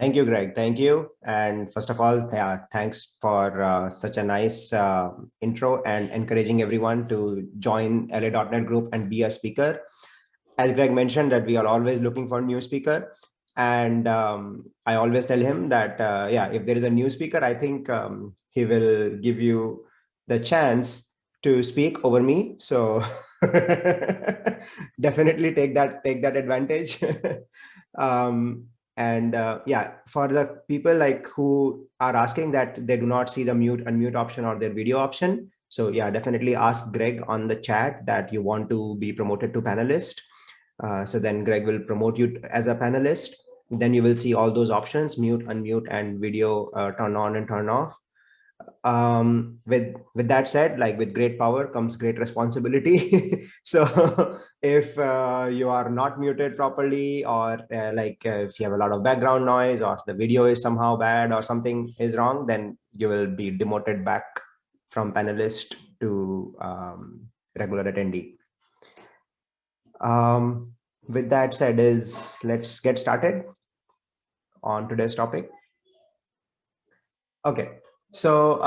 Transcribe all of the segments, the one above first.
Thank you, Greg. Thank you. And first of all, thanks for such a nice intro and encouraging everyone to join LA.NET group and be a speaker. As Greg mentioned, that we are always looking for a new speaker. And I always tell him that, if there is a new speaker, I think he will give you the chance to speak over me. So definitely take that advantage. For the people like who are asking that they do not see the mute unmute option or their video option, so yeah, definitely ask Greg on the chat that you want to be promoted to panelist. So then Greg will promote you as a panelist. Then you will see all those options: mute, unmute, and video turn on and turn off. With that said, like with great power comes great responsibility. So if you are not muted properly, or if you have a lot of background noise, or the video is somehow bad or something is wrong, then you will be demoted back from panelist to regular attendee. With that said, let's get started on today's topic. Okay. So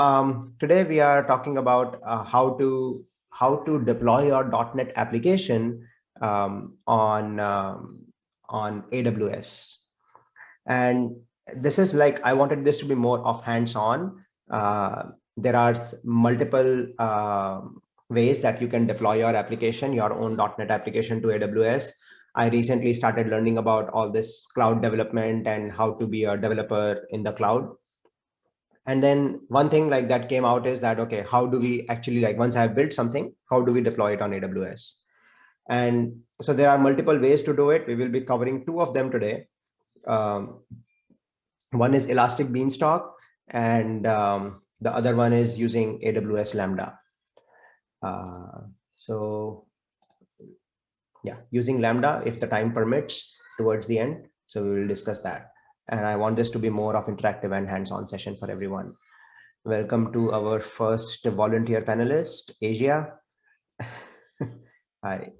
today we are talking about how to deploy your .NET application on AWS. And this is like, I wanted this to be more of hands-on. There are multiple ways that you can deploy your application, your own .NET application to AWS. I recently started learning about all this cloud development and how to be a developer in the cloud. And then one thing like that came out is that, okay, how do we actually, like, once I've built something, how do we deploy it on AWS? And so there are multiple ways to do it. We will be covering two of them today. One is Elastic Beanstalk, and the other one is using AWS Lambda. So yeah, using Lambda if the time permits towards the end. So we will discuss that. And I want this to be more of interactive and hands-on session for everyone. Welcome to our first volunteer panelist, Asia. Hi.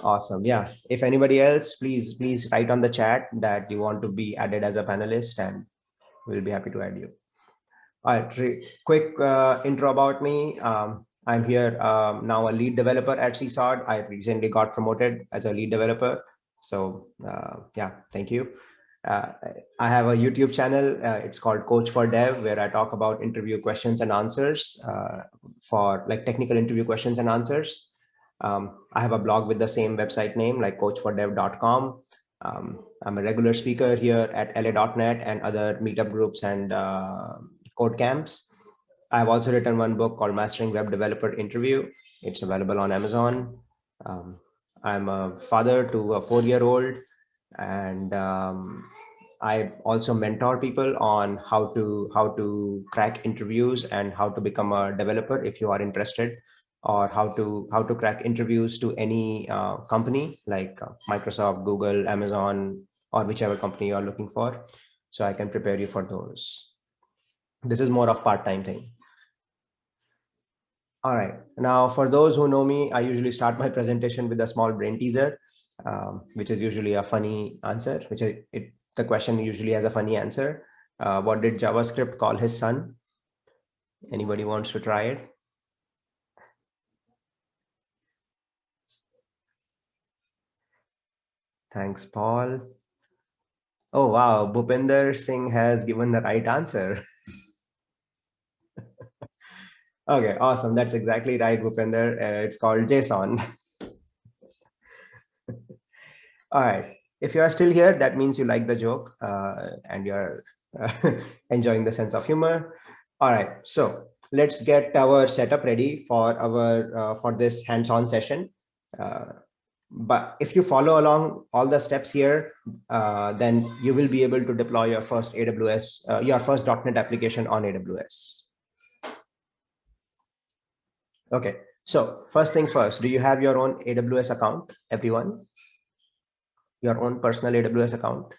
Awesome. Yeah. If anybody else, please write on the chat that you want to be added as a panelist, and we'll be happy to add you. All right. Quick intro about me. I'm here now a lead developer at CSOD. I recently got promoted as a lead developer. So yeah, thank you. I have a YouTube channel. It's called Coach for Dev, where I talk about interview questions and answers for like technical interview questions and answers. I have a blog with the same website name, like coachfordev.com. I'm a regular speaker here at LA.NET and other meetup groups and code camps. I've also written one book called Mastering Web Developer Interview. It's available on Amazon. I'm a father to a 4-year-old, and I also mentor people on how to crack interviews and how to become a developer if you are interested, or how to crack interviews to any company like Microsoft, Google, Amazon, or whichever company you are looking for. So I can prepare you for those. This is more of part-time thing. All right. Now, for those who know me, I usually start my presentation with a small brain teaser, which is usually a funny answer, the question usually has a funny answer. What did JavaScript call his son? Anybody wants to try it? Thanks, Paul. Oh, wow. Bhupinder Singh has given the right answer. Okay, awesome. That's exactly right, Bhupinder. It's called JSON. All right. If you are still here, that means you like the joke and you're enjoying the sense of humor. All right. So let's get our setup ready for our for this hands-on session. But if you follow along all the steps here, then you will be able to deploy your first AWS, your first .NET application on AWS. Okay. So first things first, do you have your own AWS account, everyone? Your own personal AWS account?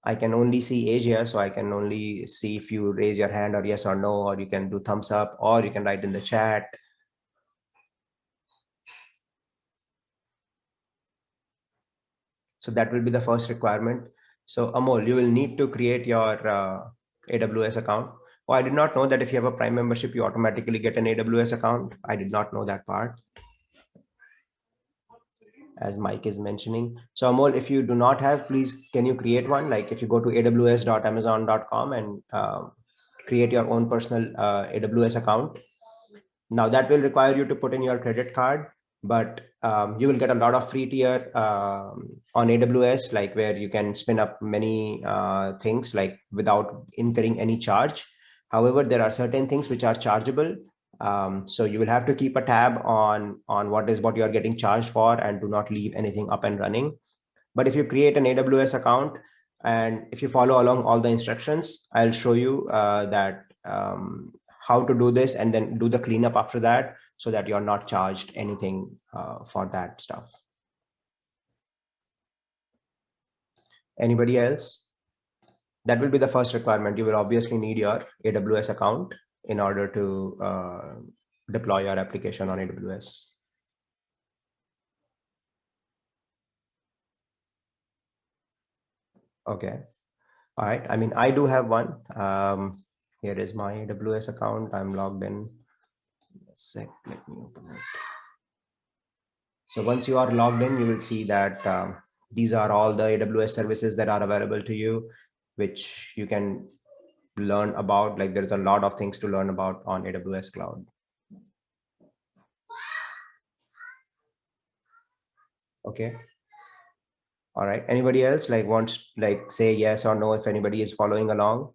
I can only see Asia, so I can only see if you raise your hand or yes or no, or you can do thumbs up, or you can write in the chat. So that will be the first requirement. So Amol, you will need to create your AWS account. Oh, I did not know that if you have a Prime membership, you automatically get an AWS account. I did not know that part, as Mike is mentioning. So Amol, if you do not have, please, can you create one? Like if you go to aws.amazon.com and create your own personal AWS account. Now that will require you to put in your credit card, but you will get a lot of free tier on AWS, like where you can spin up many things like without incurring any charge. However, there are certain things which are chargeable. So you will have to keep a tab on what you are getting charged for, and do not leave anything up and running. But if you create an AWS account and if you follow along all the instructions, I'll show you that how to do this, and then do the cleanup after that, so that you're not charged anything for that stuff. Anybody else? That will be the first requirement. You will obviously need your AWS account in order to deploy your application on AWS. Okay. All right. I mean, I do have one. Here is my AWS account. I'm logged in. A sec, let me open it. So once you are logged in, you will see that these are all the AWS services that are available to you, which you can learn about. Like there's a lot of things to learn about on AWS cloud. Okay. All right. Anybody else wants say yes or no if anybody is following along,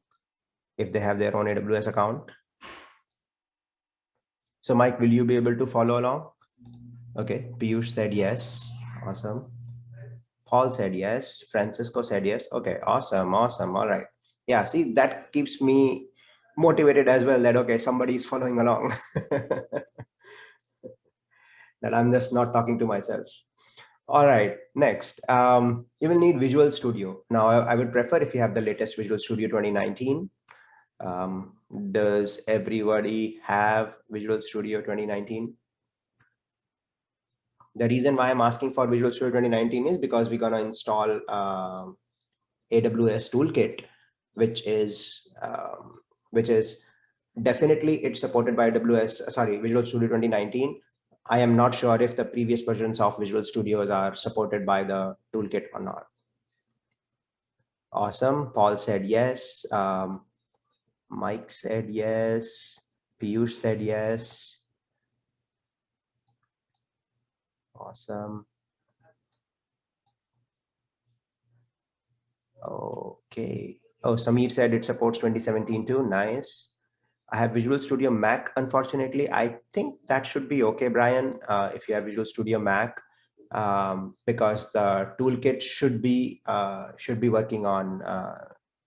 if they have their own AWS account. So Mike, will you be able to follow along? Okay. Piyush said yes. Awesome. Paul said yes. Francisco said yes. Okay. Awesome. Awesome. All right. Yeah. See, that keeps me motivated as well, that okay, somebody is following along. That I'm just not talking to myself. All right, next, you will need Visual Studio. Now, I would prefer if you have the latest Visual Studio 2019. Does everybody have Visual Studio 2019? The reason why I'm asking for Visual Studio 2019 is because we're going to install AWS Toolkit, which is definitely it's supported by Visual Studio 2019. I am not sure if the previous versions of Visual Studios are supported by the toolkit or not. Awesome. Paul said yes. Mike said yes. Piyush said yes. Awesome. Okay. Oh, Samir said it supports 2017 too. Nice. I have Visual Studio Mac. Unfortunately, I think that should be okay, Brian, if you have Visual Studio Mac, because the toolkit should be working on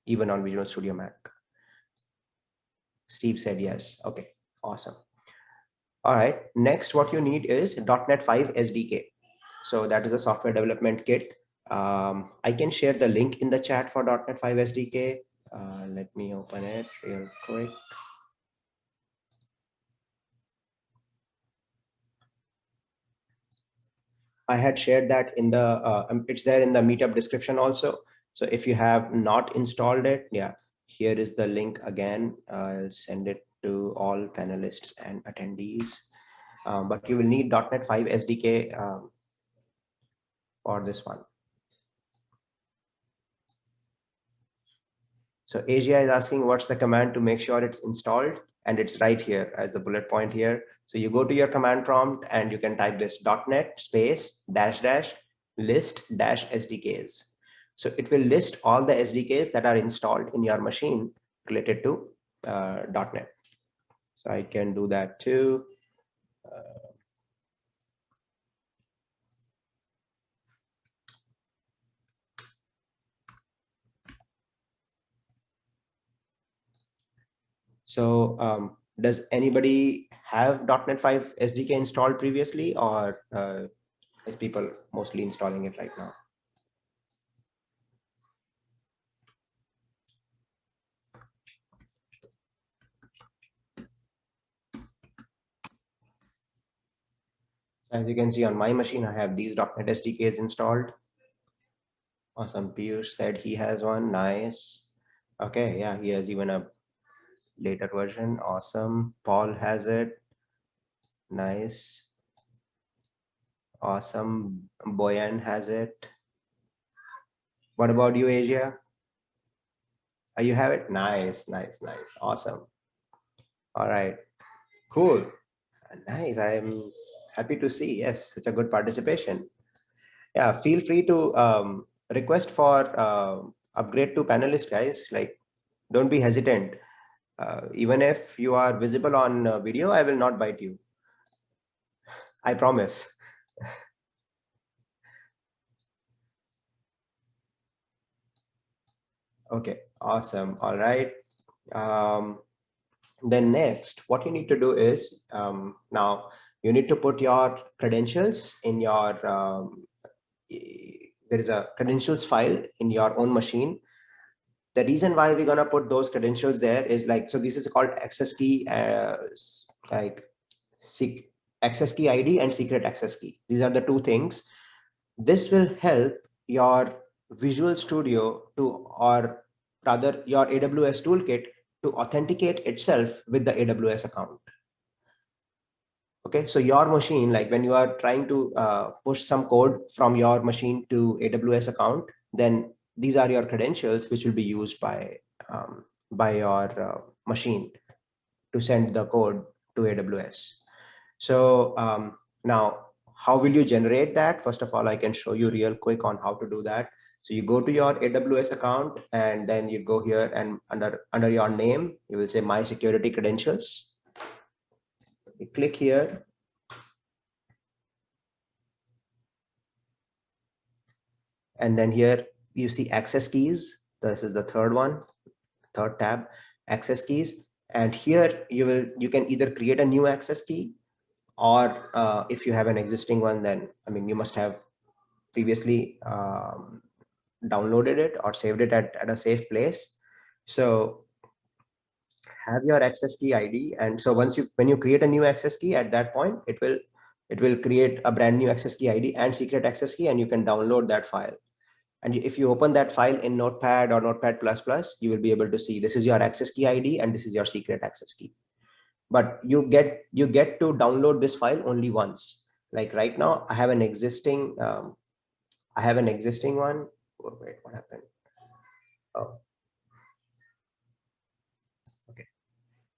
even on Visual Studio Mac. Steve said yes. Okay, awesome. All right. Next, what you need is .NET 5 SDK. So that is a software development kit. I can share the link in the chat for .NET 5 SDK. Let me open it real quick. I had shared that in the, it's there in the meetup description also. So if you have not installed it, yeah, here is the link again. I'll send it to all panelists and attendees. But you will need .NET 5 SDK for this one. So Asia is asking what's the command to make sure it's installed, and it's right here as the bullet point here. So you go to your command prompt and you can type this .NET space -- list SDKs. So it will list all the SDKs that are installed in your machine related to .NET. So I can do that too. So does anybody have .NET 5 SDK installed previously, or is people mostly installing it right now? As you can see on my machine, I have these .NET SDKs installed. Awesome. Piyush said he has one. Nice. Okay. Yeah, he has even a later version. Awesome. Paul has it. Nice. Awesome. Boyan has it. What about you, Asia? You have it? Nice, nice, nice. Awesome. All right. Cool. Nice. I'm happy to see. Yes, such a good participation. Yeah, feel free to request for upgrade to panelist, guys. Like, don't be hesitant. Even if you are visible on video, I will not bite you. I promise. Okay, awesome. All right. Then next, what you need to do is now you need to put your credentials in your there is a credentials file in your own machine. The reason why we're gonna put those credentials there is like, so this is called access key, like access key ID and secret access key. These are the two things. This will help your Visual Studio to, or rather your AWS Toolkit to authenticate itself with the AWS account. Okay, so your machine, like when you are trying to push some code from your machine to AWS account, then these are your credentials which will be used by your machine to send the code to AWS. So now, how will you generate that? First of all, I can show you real quick on how to do that. So you go to your AWS account and then you go here and under your name, you will say My Security Credentials. You click here. And then here you see access keys. This is the third one, third tab, access keys. And here you can either create a new access key, or if you have an existing one, then I mean you must have previously downloaded it or saved it at a safe place. So have your access key ID, and so when you create a new access key, at that point it will create a brand new access key ID and secret access key, and you can download that file. And if you open that file in Notepad or Notepad++, you will be able to see this is your access key ID and this is your secret access key. But you get to download this file only once. Like right now, I have an existing one. Oh, wait, what happened? Oh, okay.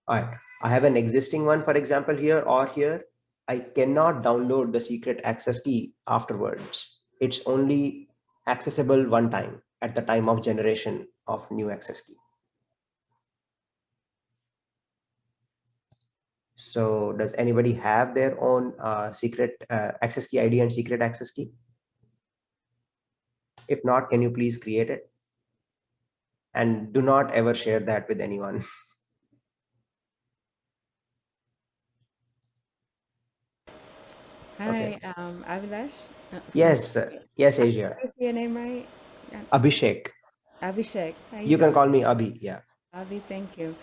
All right. I have an existing one, for example, here or here. I cannot download the secret access key afterwards. It's only accessible one time at the time of generation of new access key. So does anybody have their own secret access key ID and secret access key? If not, can you please create it? And do not ever share that with anyone. Hi, Okay. Avilash. Yes, yes, I Asia. say your name right? Abhishek. Abhishek. How you You can doing? call me Abhi. Yeah. Abhi, thank you.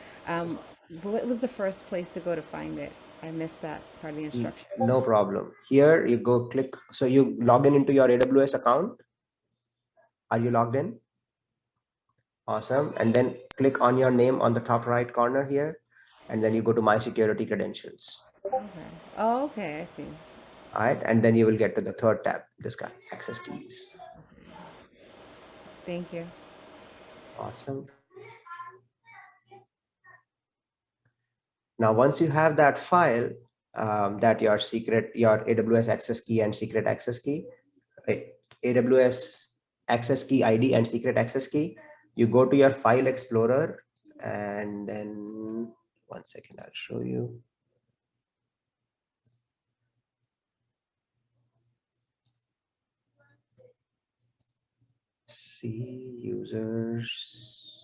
What was the first place to go to find it? I missed that part of the instruction. No problem. Here you go click. So you log in into your AWS account. Are you logged in? Awesome. And then click on your name on the top right corner here. And then you go to My Security Credentials. Okay. Oh, okay. I see. All right. And then you will get to the third tab, this guy, access keys. Thank you. Awesome. Now, once you have that file, that your AWS access key and secret access key, AWS access key ID and secret access key, you go to your file explorer, and then one second, I'll show you. See users.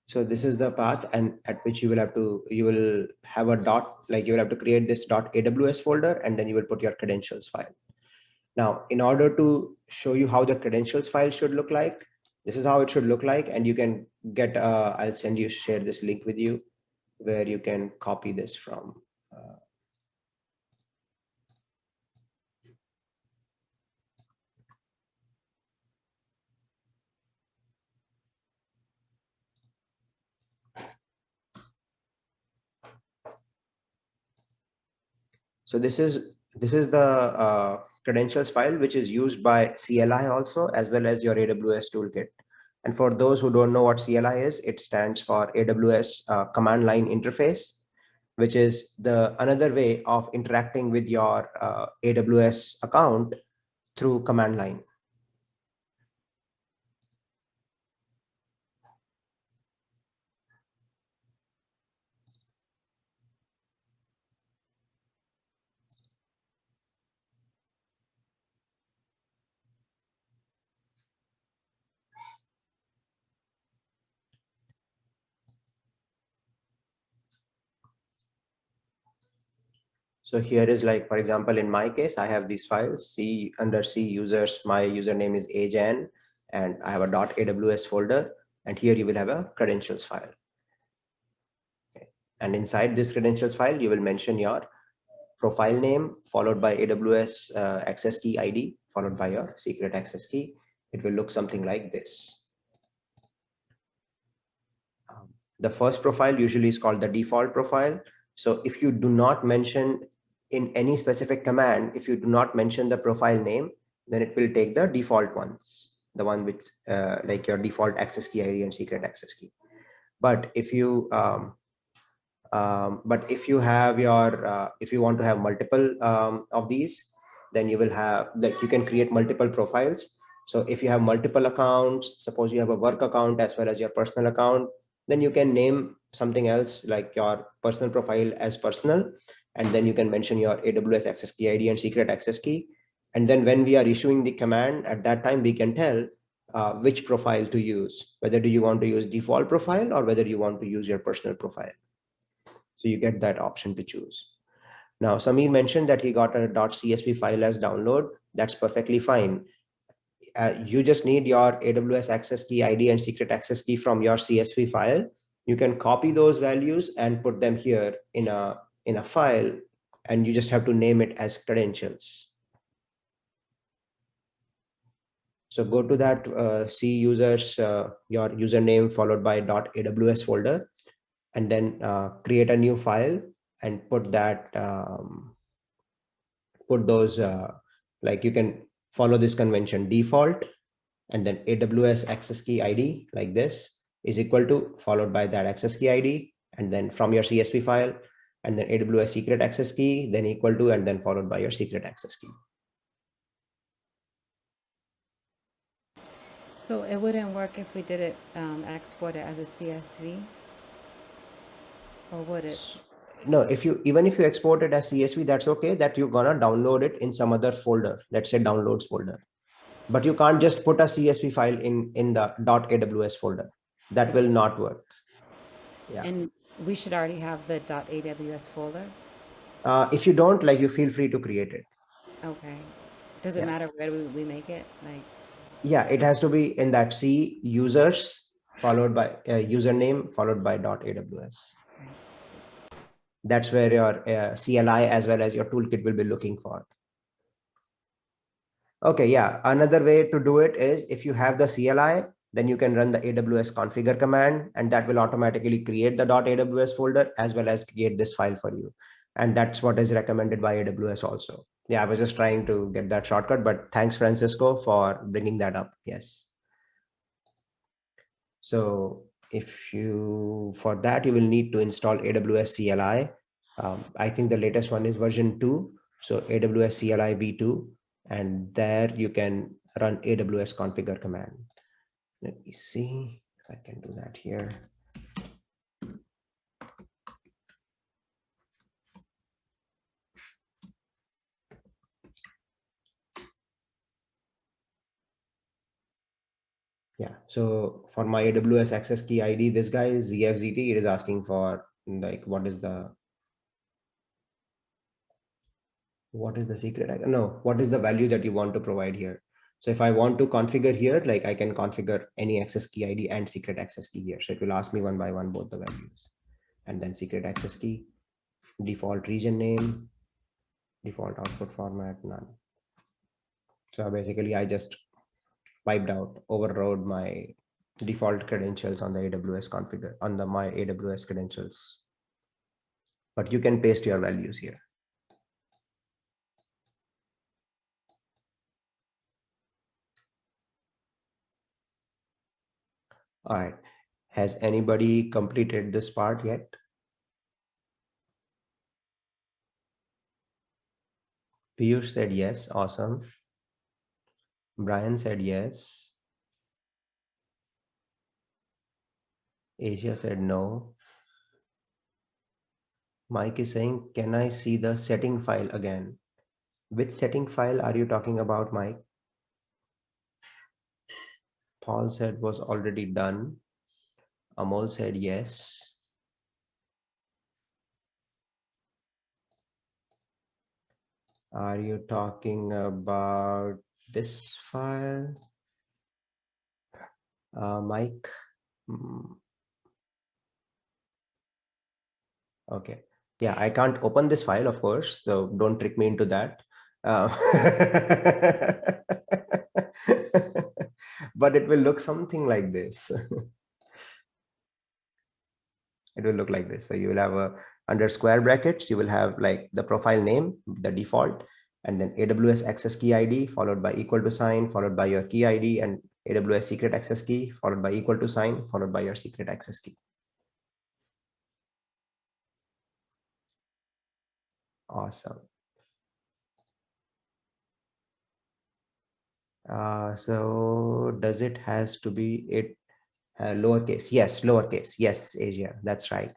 So this is the path, and at which you will have a dot, like you will have to create this .aws folder, and then you will put your credentials file. Now, in order to show you how the credentials file should look like, this is how it should look like, and you can get, I'll share this link with you. where you can copy this from. So this is the credentials file, which is used by CLI also, as well as your AWS toolkit. And for those who don't know what CLI is, it stands for AWS command line interface, which is the another way of interacting with your AWS account through command line. So here is like, for example, in my case, I have these files. C under C users, my username is Jain, and I have a .aws folder. And here you will have a credentials file. Okay. And inside this credentials file, you will mention your profile name followed by AWS access key ID followed by your secret access key. It will look something like this. The first profile usually is called the default profile. So if you do not mention in any specific command, if you do not mention the profile name, then it will take the default ones, the one with like your default access key ID and secret access key. But if you have your if you want to have multiple of these, then you will have, like, you can create multiple profiles. So if you have multiple accounts, suppose you have a work account as well as your personal account, then you can name something else like your personal profile as personal, and then you can mention your AWS access key ID and secret access key. And then when we are issuing the command, at that time we can tell which profile to use, whether do you want to use default profile or whether you want to use your personal profile. So you get that option to choose. Now, Samir mentioned that he got a .csv file as download. That's perfectly fine. You just need your AWS access key ID and secret access key from your CSV file. You can copy those values and put them here in a file, and you just have to name it as credentials. So go to that C users, your username followed by .aws folder, and then create a new file and put that put those like, you can follow this convention: default and then AWS access key ID like this is equal to followed by that access key ID, and then from your CSV file, and then AWS secret access key, then equal to, and then followed by your secret access key. So it wouldn't work if we did it, export it as a CSV, or would it? No, even if you export it as CSV, that's okay. That you're gonna download it in some other folder, let's say downloads folder. But you can't just put a CSV file in the .aws folder. That will not work. Yeah. And we should already have the .aws folder. If you don't, like, you feel free to create it. Okay. Does it Yeah. matter where we make it? Like, Yeah, it has to be in that C users followed by username followed by .aws. That's where your CLI as well as your toolkit will be looking for. Okay, yeah. Another way to do it is, if you have the CLI, then you can run the AWS configure command, and that will automatically create the .aws folder as well as create this file for you. And that's what is recommended by AWS also. Yeah, I was just trying to get that shortcut, but thanks, Francisco, for bringing that up. Yes. So for that, you will need to install AWS CLI. I think the latest one is version 2. So AWS CLI v2, and there you can run AWS configure command. Let me see if I can do that here. Yeah, so for my AWS access key ID, this guy is ZFZT. It is asking for, like, what is the secret? No, what is the value that you want to provide here? So if I want to configure here, like, I can configure any access key ID and secret access key here. So it will ask me one by one both the values. and then secret access key, default region name, default output format, none. So basically I just wiped out, overrode my default credentials on the AWS configure on the my AWS credentials. But you can paste your values here. All right. Has anybody completed this part yet? Piyush said yes. Awesome. Brian said yes. Asia said no. Mike is saying, can I see the setting file again? Which setting file are you talking about, Mike? Paul said was already done. Amol said yes. Are you talking about this file? Mike? Hmm, okay. Yeah, I can't open this file, of course, so don't trick me into that. Uh, but it will look something like this. It will look like this. So you will have a under square brackets, you will have like the profile name, the default, and then AWS access key ID followed by equal to sign, followed by your key ID, and AWS secret access key followed by equal to sign, followed by your secret access key. Awesome. So does it has to be it lowercase? Yes, lowercase. Yes, Asia. That's right.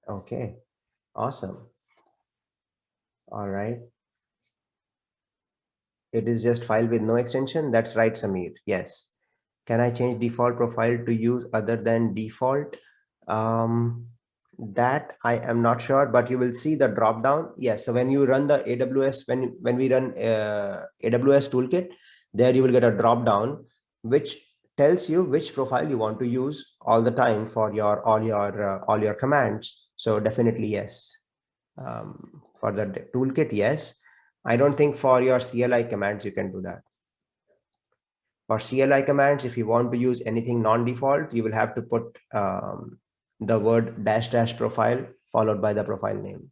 Okay. Awesome. All right. It is just file with no extension. That's right, Samir. Yes. Can I change default profile to use other than default? Um, that I am not sure, but you will see the drop down. Yes. So when you run the AWS, when we run AWS Toolkit, there you will get a drop down which tells you which profile you want to use all the time for your all your commands. So definitely yes. For the toolkit, yes. I don't think for your CLI commands you can do that. For CLI commands, if you want to use anything non-default, you will have to put the word dash dash profile followed by the profile name.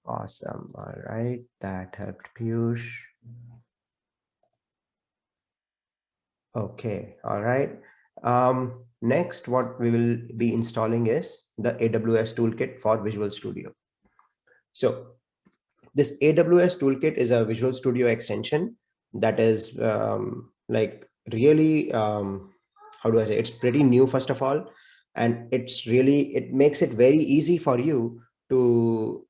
Awesome. All right. That helped Piyush. Okay. All right. Next, what we will be installing is the AWS Toolkit for Visual Studio. So this AWS Toolkit is a Visual Studio extension that is like really, how do I say, it's pretty new, first of all, and it makes it very easy for you to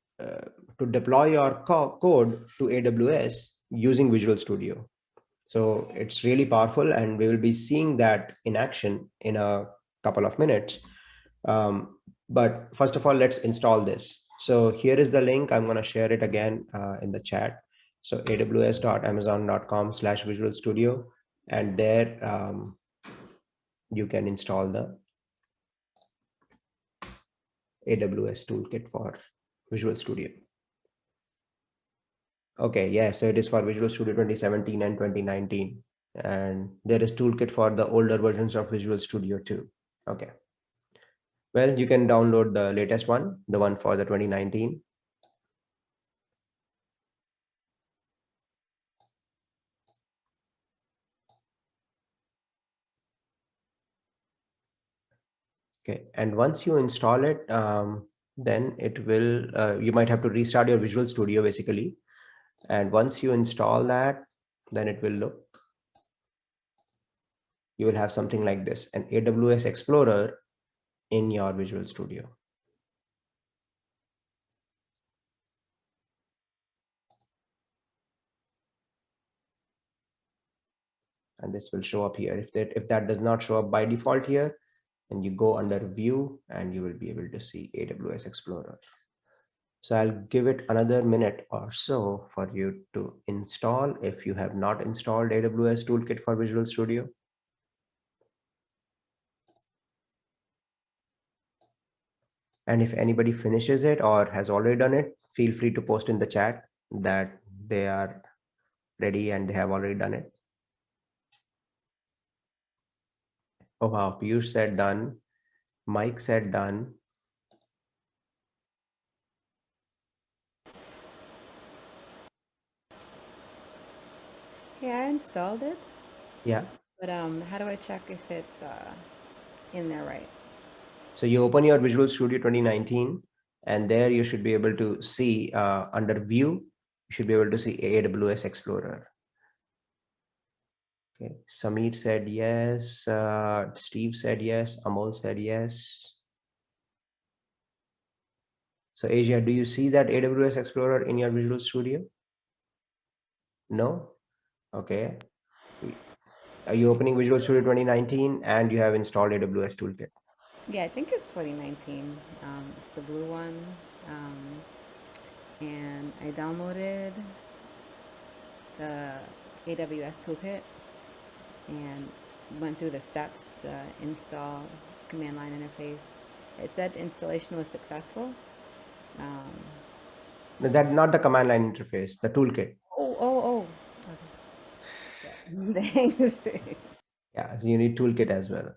deploy your code to AWS using Visual Studio. So it's really powerful, and we will be seeing that in action in a couple of minutes. But first of all, let's install this. So here is the link. I'm going to share it again in the chat. So aws.amazon.com/Visual Studio, and there you can install the AWS Toolkit for Visual Studio. Okay, yeah, so it is for Visual Studio 2017 and 2019. And there is toolkit for the older versions of Visual Studio too. Okay. Well, you can download the latest one, the one for the 2019. Okay, and once you install it, then it will, you might have to restart your Visual Studio basically. And once you install that, then it will look, you will have something like this, an AWS Explorer in your Visual Studio. And this will show up here. If that does not show up by default here, and you go under view and you will be able to see AWS Explorer. So I'll give it another minute or so for you to install if you have not installed AWS Toolkit for Visual Studio. And if anybody finishes it or has already done it, feel free to post in the chat that they are ready and they have already done it. Oh wow, Piyush said done. Mike said done. Yeah, I installed it, Yeah. but how do I check if it's in there right? So you open your Visual Studio 2019, and there you should be able to see under View, you should be able to see AWS Explorer. Okay. Samir said yes. Steve said yes. Amol said yes. So Asia, do you see that AWS Explorer in your Visual Studio? No? Okay. Are you opening Visual Studio 2019 and you have installed AWS Toolkit? Yeah, I think it's 2019. It's the blue one. Um, and I downloaded the AWS Toolkit and went through the steps, the install command line interface. It said installation was successful. Um, No, that not the command line interface, the toolkit. oh. Okay. Thanks. Yeah, so you need toolkit as well.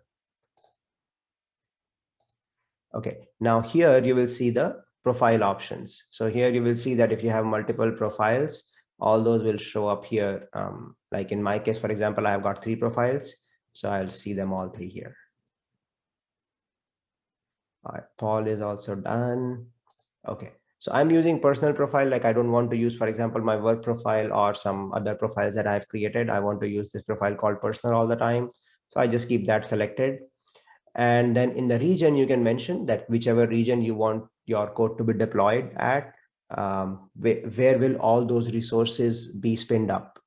Okay, now here you will see the profile options. So here you will see that if you have multiple profiles, all those will show up here. Like in my case, for example, I have got 3 profiles. So I'll see them all 3 here. All right, Paul is also done. Okay, so I'm using personal profile. Like I don't want to use, for example, my work profile or some other profiles that I've created. I want to use this profile called personal all the time. So I just keep that selected. And then in the region, you can mention that whichever region you want your code to be deployed at, where will all those resources be spinned up.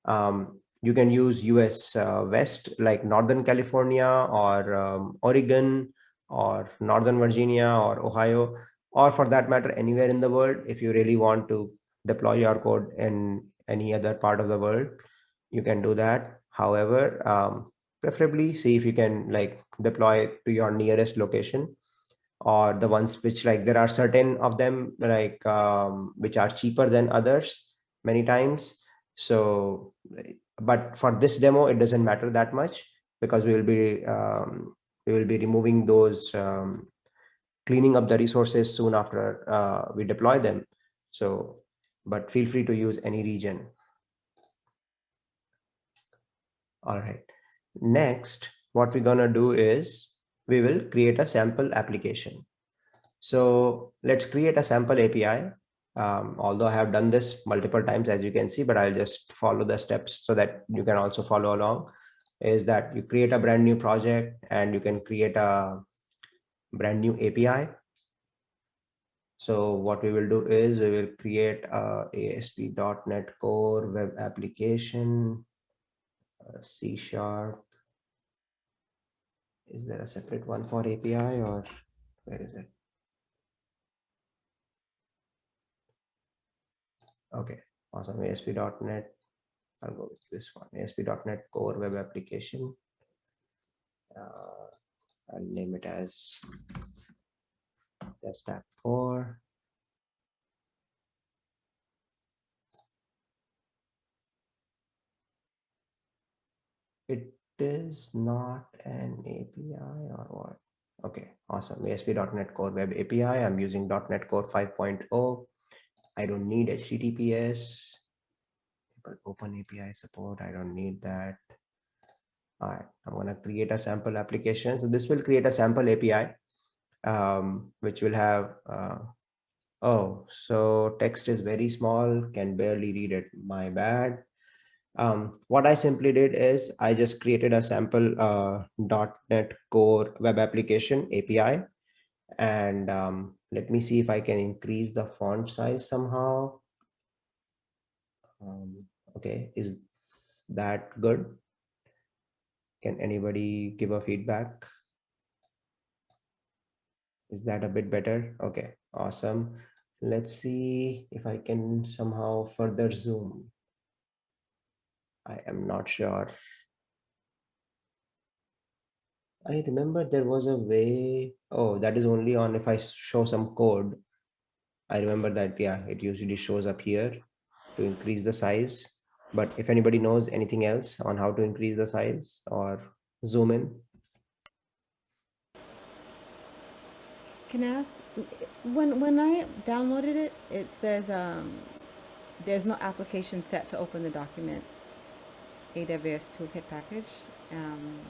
You can use US West, like Northern California or Oregon or Northern Virginia or Ohio, or for that matter, anywhere in the world. If you really want to deploy your code in any other part of the world, you can do that. However, preferably see if you can like deploy it to your nearest location, or the ones which, like, there are certain of them like which are cheaper than others many times. So but for this demo it doesn't matter that much, because we will be removing those, cleaning up the resources soon after we deploy them. So but feel free to use any region. All right, next what we're going to do is we will create a sample application. So let's create a sample API. Although I have done this multiple times, as you can see, but I'll just follow the steps so that you can also follow along. Is that you create a brand new project and you can create a brand new API. So what we will do is we will create a ASP.NET Core web application, C#. Is there a separate one for API, or where is it? Okay, awesome. ASP.NET. I'll go with this one, ASP.NET Core Web Application. I'll name it as Test App 4. It is not an API or what? Okay, awesome. ASP.NET Core Web API. I'm using .NET Core 5.0. I don't need HTTPS. But Open API support, I don't need that. All right, I'm going to create a sample application. So this will create a sample API, which will have oh, so text is very small, can barely read it. My bad. What I simply did is I just created a sample .NET Core web application API. And let me see if I can increase the font size somehow. Okay, is that good? Can anybody give a feedback? Is that a bit better? Okay, awesome. Let's see if I can somehow further zoom. I am not sure. I remember there was a way. Oh, that is only on if I show some code. I remember that, yeah, it usually shows up here to increase the size. But if anybody knows anything else on how to increase the size or zoom in, Can I ask, when I downloaded it, it says there's no application set to open the document AWS Toolkit package. Um,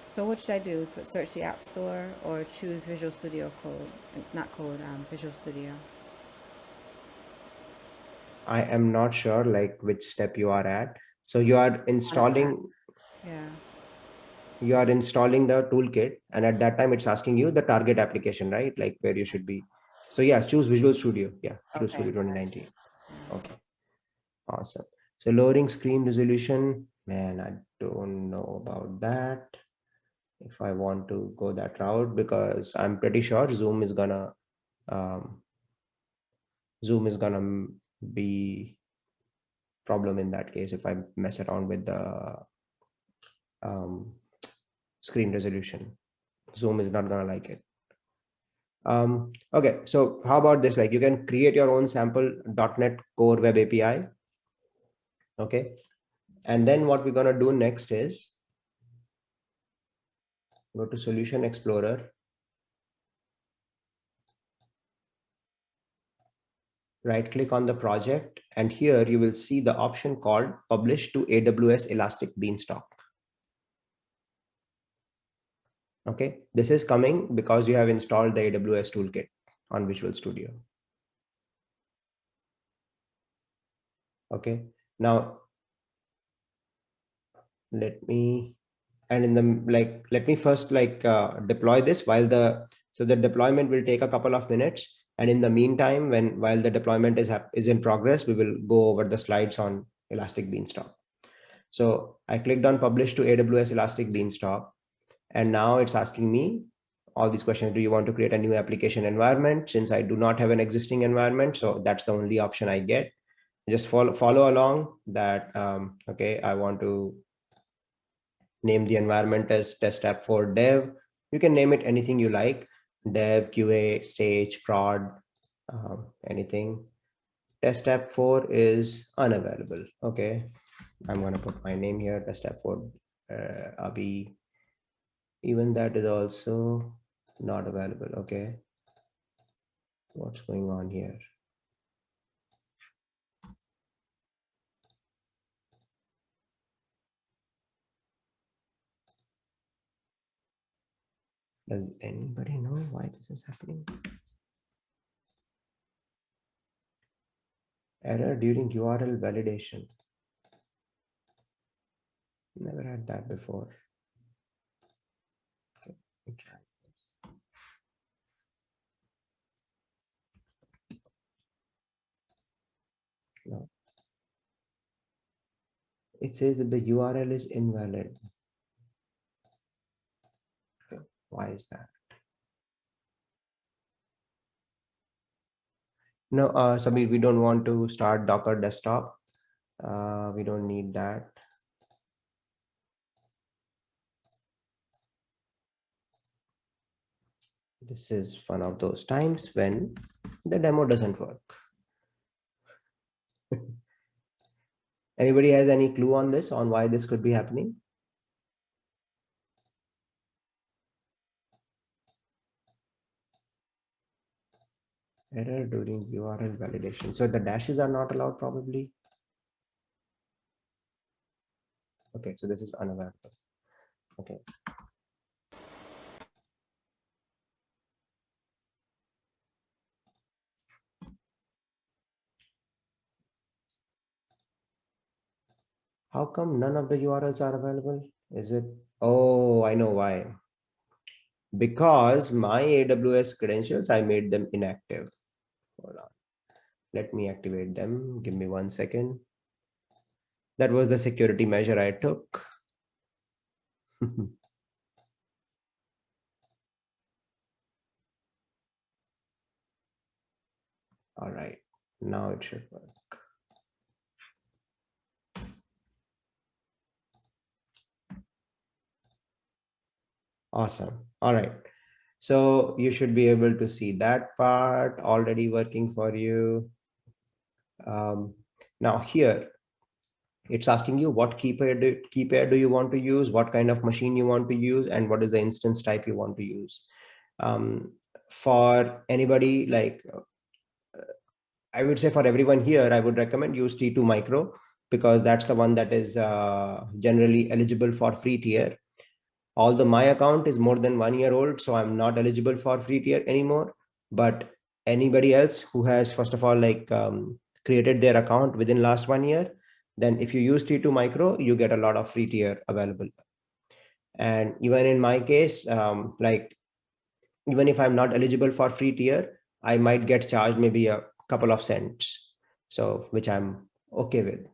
so what should I do? Search the App Store or choose Visual Studio Code, not Code, Visual Studio. I am not sure like which step you are at. So you are On a Mac. installing Yeah. you are installing the toolkit, and at that time it's asking you the target application, right? Like where you should be. So yeah, choose Visual Studio. Yeah, Visual Okay. Studio Gotcha. 2019. Yeah. Okay, awesome. So lowering screen resolution, man, I don't know about that. If I want to go that route, because I'm pretty sure um, Zoom is gonna be problem in that case if I mess around with the um, screen resolution. Zoom is not gonna like it. Okay, so how about this? Like you can create your own sample .NET Core Web API. Okay, and then what we're gonna do next is go to Solution Explorer, right click on the project, and here you will see the option called Publish to AWS Elastic Beanstalk. Okay, this is coming because you have installed the AWS Toolkit on Visual Studio. Okay, now let me, and in the let me first deploy this while the deployment will take a couple of minutes, and in the meantime, while the deployment is in progress, we will go over the slides on Elastic Beanstalk. So I clicked on Publish to AWS Elastic Beanstalk, and now it's asking me all these questions. Do you want to create a new application environment? Since I do not have an existing environment, so that's the only option I get. Just follow along that. Okay, I want to name the environment as test app for dev. You can name it anything you like: dev, QA, stage, prod, anything. Test app 4 is unavailable. Okay, I'm going to put my name here, test app 4 Abhi. Even that is also not available. Okay, what's going on here? Does anybody know why this is happening? Error during URL validation. Never had that before. Okay, let me try this. No, it says that the URL is invalid. Okay, why is that? No, Samir, we don't want to start Docker desktop. We don't need that. This is one of those times when the demo doesn't work. Anybody has any clue on this, on why this could be happening? Error during URL validation. So the dashes are not allowed probably. Okay, so this is unavailable. Okay. How come none of the URLs are available? Is it? Oh, I know why. Because my AWS credentials, I made them inactive. Hold on. Let me activate them. Give me 1 second. That was the security measure I took. All right, now it should work. Awesome. All right. So you should be able to see that part already working for you. Now here, it's asking you what key pair do you want to use, what kind of machine you want to use, and what is the instance type you want to use. For anybody, like I would say for everyone here, I would recommend use T2 Micro because that's the one that is generally eligible for free tier. Although my account is more than 1 year old, so I'm not eligible for free tier anymore. But anybody else who has, first of all, like created their account within last 1 year, then if you use T2 Micro, you get a lot of free tier available. And even in my case, like even if I'm not eligible for free tier, I might get charged maybe a couple of cents. So which I'm okay with.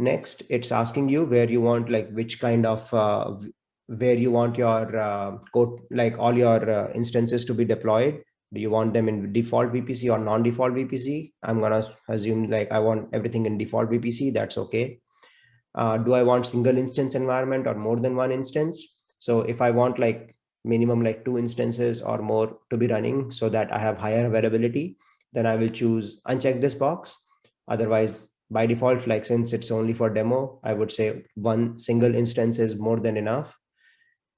Next, it's asking you where you want, like which kind of where you want your code, like all your instances to be deployed. Do you want them in default VPC or non-default VPC? I'm gonna assume like I want everything in default VPC. That's okay. Do I want single instance environment or more than one instance? So if I want like minimum like 2 instances or more to be running so that I have higher availability, then I will choose uncheck this box. Otherwise, by default, like since it's only for demo, I would say one single instance is more than enough.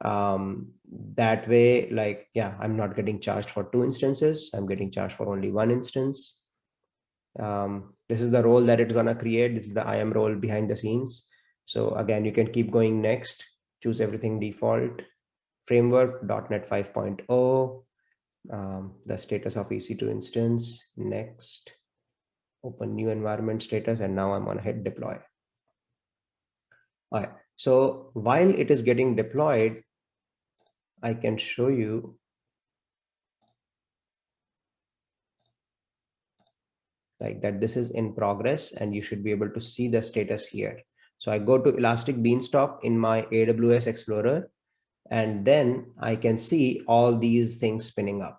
That way, like, yeah, I'm not getting charged for 2 instances. I'm getting charged for only 1 instance. This is the role that it's gonna create. This is the IAM role behind the scenes. So again, you can keep going next, choose everything default, framework, .NET 5.0, the status of EC2 instance, next, open new environment status, and now I'm gonna hit deploy. All right, so while it is getting deployed, I can show you like that this is in progress and you should be able to see the status here. So I go to Elastic Beanstalk in my Aws Explorer, and then I can see all these things spinning up.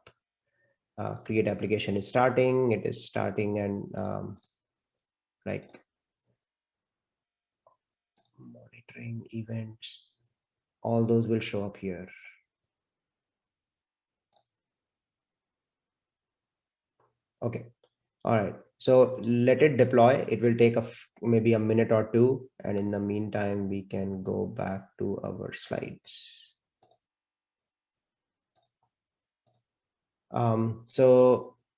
Create application is starting, it is starting, and like monitoring events, all those will show up here. Okay. All right. So let it deploy. It will take maybe a minute or two. And in the meantime, we can go back to our slides.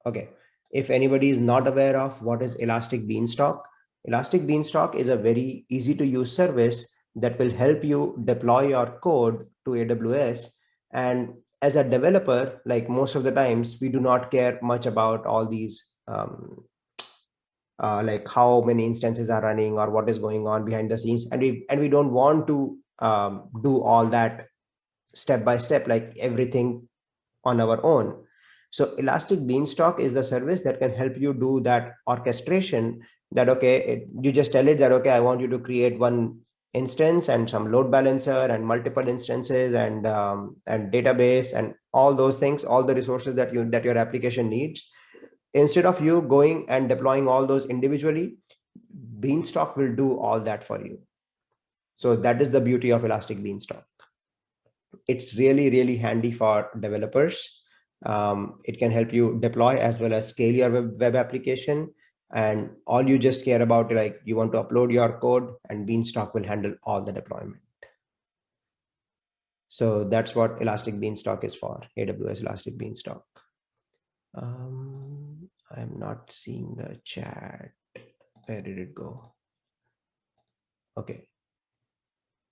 Okay. If anybody is not aware of what is Elastic Beanstalk is a very easy to use service that will help you deploy your code to AWS. And as a developer, like most of the times, we do not care much about all these like how many instances are running or what is going on behind the scenes, and we don't want to do all that step by step, like everything on our own. So Elastic Beanstalk is the service that can help you do that orchestration. That okay, you just tell it that okay, I want you to create one instance and some load balancer and multiple instances and database and all those things, all the resources that your application needs. Instead of you going and deploying all those individually, Beanstalk will do all that for you. So that is the beauty of Elastic Beanstalk. It's really, really handy for developers. It can help you deploy as well as scale your web application. And all you just care about, like you want to upload your code, and Beanstalk will handle all the deployment. So that's what Elastic Beanstalk is for, AWS Elastic Beanstalk. I'm not seeing the chat. Where did it go? Okay.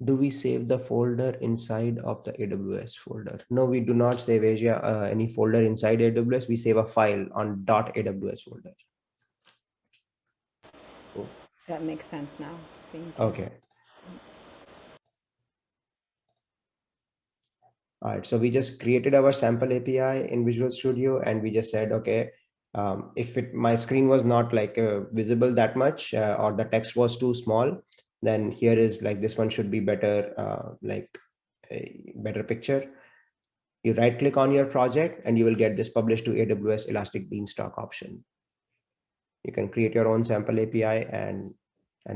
Do we save the folder inside of the AWS folder? No, we do not save any folder inside AWS. We save a file on .aws folder. Cool. That makes sense now. Thank you. Okay. All right. So we just created our sample API in Visual Studio, and we just said, okay, if my screen was not like visible that much or the text was too small, then here is like this one should be better, like a better picture. You right click on your project and you will get this publish to AWS Elastic Beanstalk option. You can create your own sample API and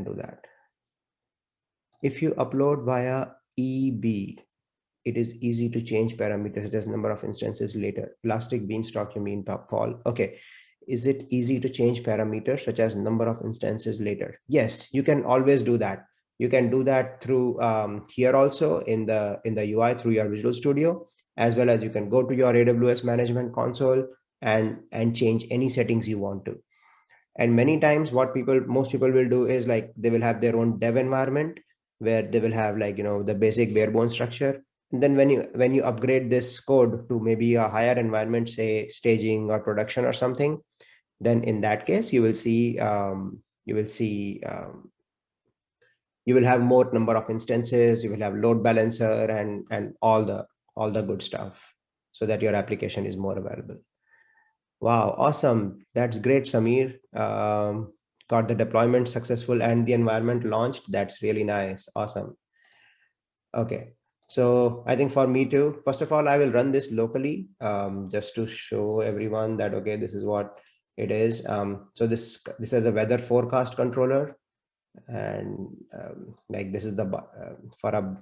do that. If you upload via EB, it is easy to change parameters such as number of instances later. Elastic Beanstalk, you mean, Paul? Okay. Is it easy to change parameters such as number of instances later? Yes, you can always do that. You can do that through here also in the UI through your Visual Studio, as well as you can go to your AWS management console and change any settings you want to. And many times what most people will do is like they will have their own dev environment where they will have like, the basic bare bone structure. And then when you upgrade this code to maybe a higher environment, say staging or production or something, then in that case you will see you will have more number of instances, you will have load balancer and all the good stuff, so that your application is more available. Wow, awesome. That's great, Samir. Got the deployment successful and the environment launched. That's really nice. Awesome. Okay. So I think for me too, first of all, I will run this locally just to show everyone that, okay, this is what it is. So this is a weather forecast controller. And like this is the for a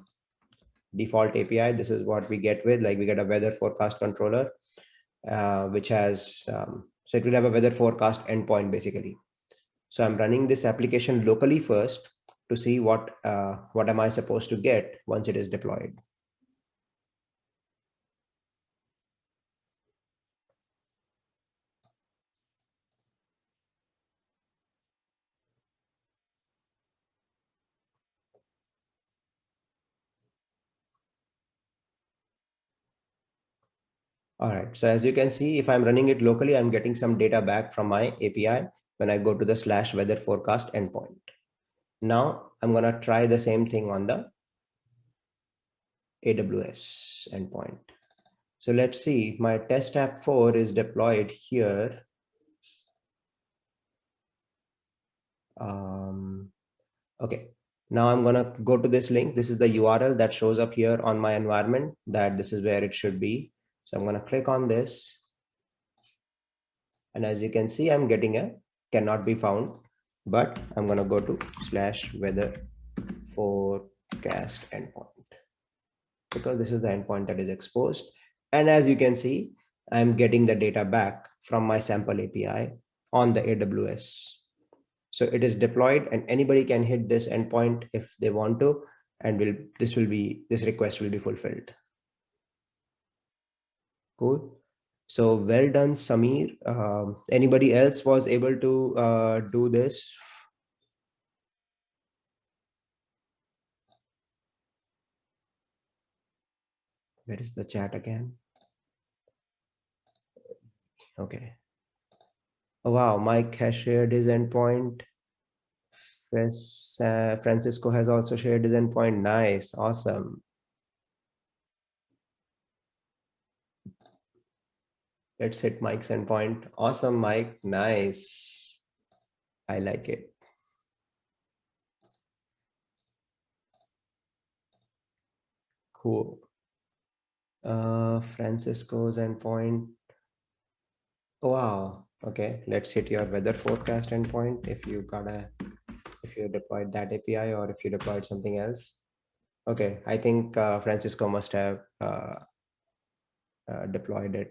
default API, this is what we get with, like we get a weather forecast controller, which has, so it will have a weather forecast endpoint basically. So I'm running this application locally first to see what am I supposed to get once it is deployed. All right, so as you can see, if I'm running it locally, I'm getting some data back from my API when I go to the /weather forecast endpoint. Now I'm going to try the same thing on the AWS endpoint. So let's see, my test app 4 is deployed here. Okay, now I'm going to go to this link. This is the URL that shows up here on my environment, that this is where it should be. So I'm going to click on this. And as you can see, I'm getting a cannot be found, but I'm going to go to /weather forecast endpoint, because this is the endpoint that is exposed. And as you can see, I'm getting the data back from my sample API on the AWS. So it is deployed and anybody can hit this endpoint if they want to, and this request will be fulfilled. Cool. So well done, Samir. Anybody else was able to do this? Where is the chat again? Okay. Oh, wow, Mike has shared his endpoint. Francisco has also shared his endpoint. Nice, awesome. Let's hit Mike's endpoint. Awesome, Mike. Nice. I like it. Cool. Francisco's endpoint. Oh, wow. Okay, let's hit your weather forecast endpoint if you deployed that API or if you deployed something else. Okay, I think Francisco must have deployed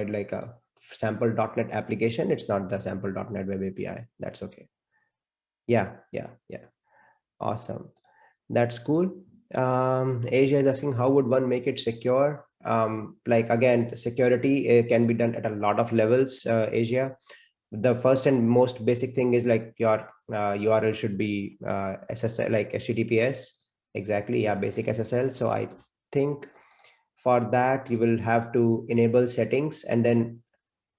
like a sample.NET application. It's not the sample.NET web API. That's okay. Yeah. Awesome. That's cool. Asia is asking, how would one make it secure? Like again, security can be done at a lot of levels, Asia. The first and most basic thing is like your URL should be SSL, like HTTPS. Exactly. Yeah, basic SSL. So I think for that, you will have to enable settings, and then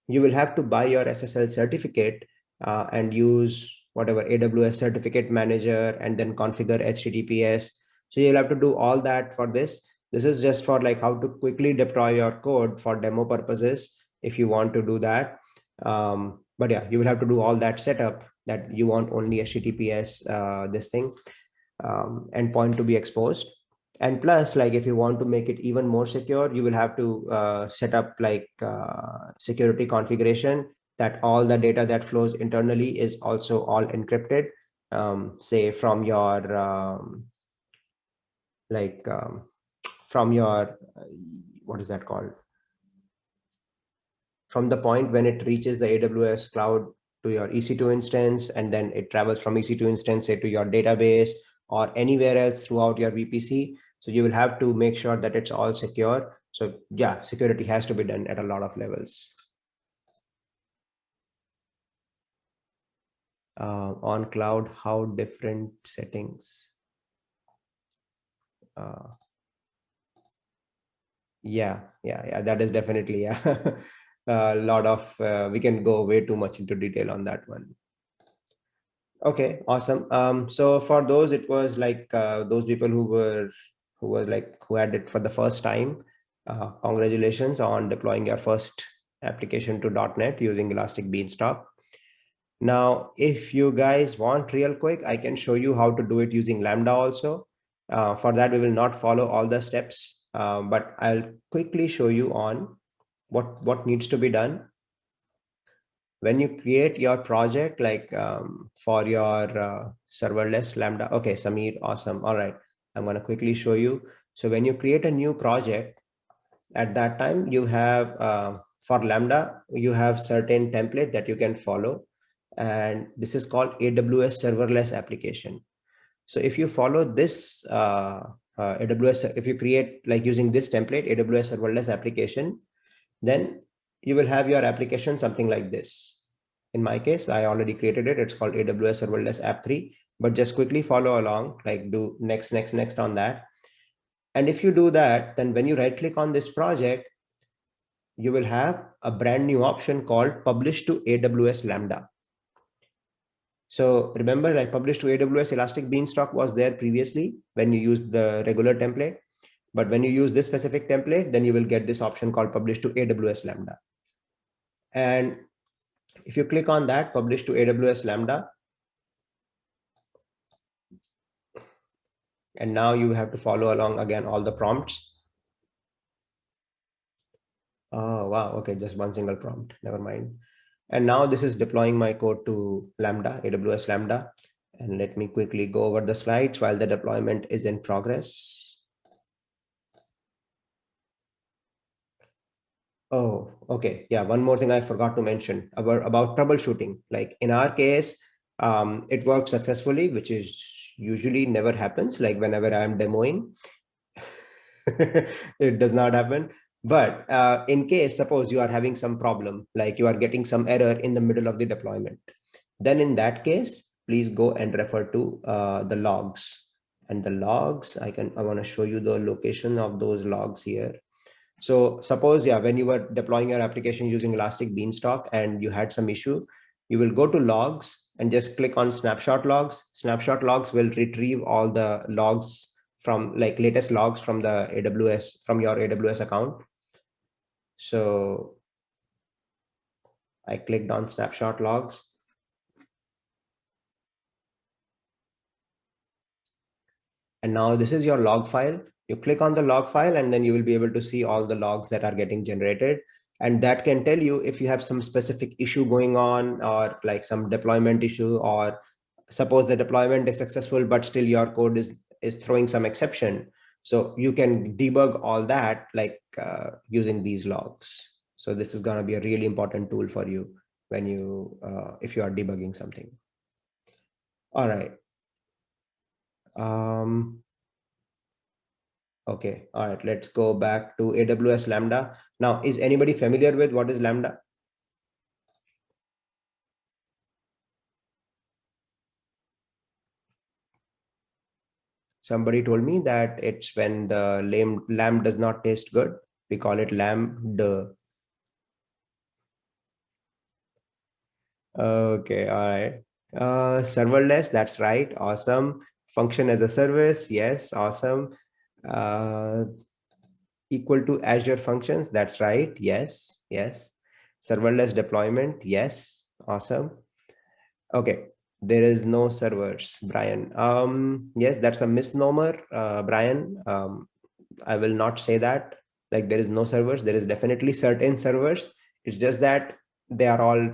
you will have to buy your SSL certificate and use whatever AWS certificate manager and then configure HTTPS. So you'll have to do all that for this. This is just for like how to quickly deploy your code for demo purposes if you want to do that. But yeah, you will have to do all that setup that you want only HTTPS, this thing, endpoint to be exposed. And plus, like if you want to make it even more secure, you will have to set up like security configuration that all the data that flows internally is also all encrypted, say from your like from your what is that called, from the point when it reaches the AWS cloud to your EC2 instance, and then it travels from EC2 instance, say, to your database or anywhere else throughout your VPC. So you will have to make sure that it's all secure. So yeah, security has to be done at a lot of levels. On cloud, how different settings? Uh, yeah, that is definitely, yeah. A lot of, we can go way too much into detail on that one. Okay, awesome. So for those, it was like those people who had it for the first time. Congratulations on deploying your first application to .NET using Elastic Beanstalk. Now, if you guys want real quick, I can show you how to do it using Lambda also. For that, we will not follow all the steps, but I'll quickly show you on what needs to be done when you create your project, like for your serverless Lambda. Okay, Samir, awesome. All right, I'm going to quickly show you. So when you create a new project, at that time you have for Lambda, you have certain template that you can follow, and this is called AWS Serverless Application. So if you follow this AWS, if you create like using this template, AWS Serverless Application, then you will have your application something like this. In my case, I already created it. It's called AWS Serverless App 3, but just quickly follow along, like do next on that. And if you do that, then when you right click on this project, you will have a brand new option called Publish to AWS Lambda. So remember, like publish to AWS Elastic Beanstalk was there previously when you used the regular template. But when you use this specific template, then you will get this option called Publish to AWS Lambda. And if you click on that, Publish to AWS Lambda, and now you have to follow along again all the prompts. Oh, wow. Okay, just one single prompt. Never mind. And now this is deploying my code to Lambda, AWS Lambda. And let me quickly go over the slides while the deployment is in progress. Oh, okay. Yeah, one more thing I forgot to mention about troubleshooting. Like in our case, it works successfully, which is usually never happens. Like whenever I'm demoing, it does not happen. But in case, suppose you are having some problem, like you are getting some error in the middle of the deployment, then in that case, please go and refer to the logs. And the logs, I want to show you the location of those logs here. So suppose, yeah, when you were deploying your application using Elastic Beanstalk and you had some issue, you will go to logs and just click on snapshot logs. Snapshot logs will retrieve all the logs from like latest logs from the AWS, from your AWS account. So I clicked on snapshot logs. And now this is your log file. You click on the log file and then you will be able to see all the logs that are getting generated. And that can tell you if you have some specific issue going on or like some deployment issue, or suppose the deployment is successful, but still your code is throwing some exception. So you can debug all that like using these logs. So this is going to be a really important tool for you when you, if you are debugging something. All right. Okay, all right, let's go back to AWS Lambda. Now, is anybody familiar with what is Lambda? Somebody told me that it's when the lamb does not taste good. We call it lambda. Okay, all right. Serverless, that's right. Awesome. Function as a service, yes, awesome. Equal to Azure functions, that's right. Yes. Serverless deployment, yes, awesome. Okay, There is no servers, Brian. Yes, that's a misnomer, Brian. I will not say that. Like there is no servers. There is definitely certain servers. It's just that they are all